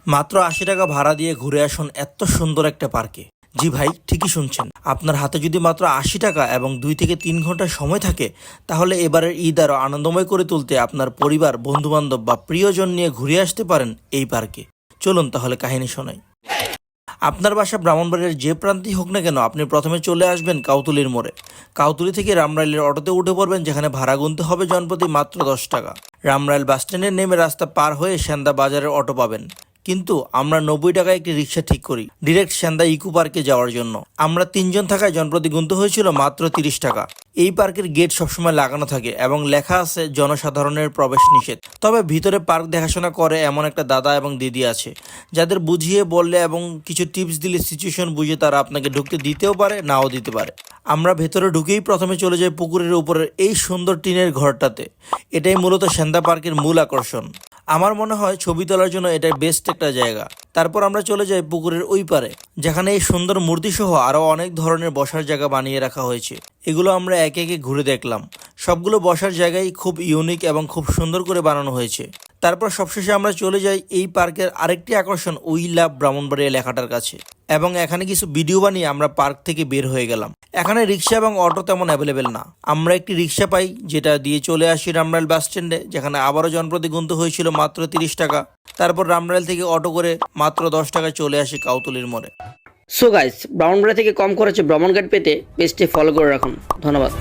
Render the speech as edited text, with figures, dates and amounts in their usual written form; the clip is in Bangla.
মাত্র ৮০ টাকা ভাড়া দিয়ে ঘুরে আসুন এত সুন্দর একটা পার্কে। জি ভাই, ঠিকই শুনছেন। আপনার হাতে যদি মাত্র ৮০ টাকা এবং ২ থেকে ৩ ঘন্টা সময় থাকে, তাহলে এবারের ঈদ আরও আনন্দময় করে তুলতে আপনার পরিবার, বন্ধুবান্ধব বা প্রিয়জন নিয়ে ঘুরে আসতে পারেন এই পার্কে। চলুন তাহলে কাহিনী শোনাই। আপনার বাসা ব্রাহ্মণবাড়িয়ার যে প্রান্তেই হোক না কেন, আপনি প্রথমে চলে আসবেন কাউতুলির মোড়ে। কাউতুলি থেকে রামরাইলের অটোতে উঠে পড়বেন, যেখানে ভাড়া গুনতে হবে জনপ্রতি মাত্র ১০ টাকা। রামরাইল বাসস্ট্যান্ডে নেমে রাস্তা পার হয়ে সেন্দা বাজারের অটো পাবেন। কিন্তু আমরা ৯০ টাকায় একটি রিক্সা ঠিক করি ডিরেক্ট সেন্দা ইকো পার্কে যাওয়ার জন্য। আমরা ৩ জন থাকায় জনপ্রতি গুনতে হয়েছিল মাত্র ৩০ টাকা। এই পার্কের গেট সবসময় লাগানো থাকে এবং লেখা আছে জনসাধারণের প্রবেশ নিষেধ। তবে ভিতরে পার্ক দেখাশোনা করে এমন একটা দাদা এবং দিদি আছে, যাদের বুঝিয়ে বললে এবং কিছু টিপস দিলে সিচুয়েশন বুঝে তারা আপনাকে ঢুকতে দিতেও পারে, নাও দিতে পারে। আমরা ভেতরে ঢুকেই প্রথমে চলে যাই পুকুরের উপরের এই সুন্দর টিনের ঘরটাতে। এটাই মূলত সেন্দা পার্কের মূল আকর্ষণ। আমার মনে হয় ছবি তোলার জন্য এটাই বেস্ট একটা জায়গা। তারপর আমরা চলে যাই পুকুরের ওই পারে, যেখানে এই সুন্দর মূর্তি সহ আরো অনেক ধরনের বসার জায়গা বানিয়ে রাখা হয়েছে। এগুলো আমরা একে একে ঘুরে দেখলাম। সবগুলো বসার জায়গায় খুব ইউনিক এবং খুব সুন্দর করে বানানো হয়েছে। তারপর সবশেষে আমরা চলে যাই এই পার্কের আরেকটি আকর্ষণ উই লাভ ব্রাহ্মণবাড়িয়া লেখাটার কাছে, এবং এখানে কিছু ভিডিও বানিয়ে আমরা পার্ক থেকে বের হয়ে গেলাম। এখানে রিক্সা এবং অটো তেমন অ্যাভেলেবেল না। আমরা একটি রিক্সা পাই, যেটা দিয়ে চলে আসি রামরাইল বাস স্ট্যান্ডে, যেখানে আবারও জনপ্রতি গুনতে হয়েছিল মাত্র ৩০ টাকা। তারপর রামরাইল থেকে অটো করে মাত্র ১০ টাকায় চলে আসি কাউতুলির মোড়ে। সো গাইস, ব্রাহ্মণবাড়িয়া থেকে কম খরচে ভ্রমণ গাইড পেতে পেজটি ফলো করে রাখুন। ধন্যবাদ।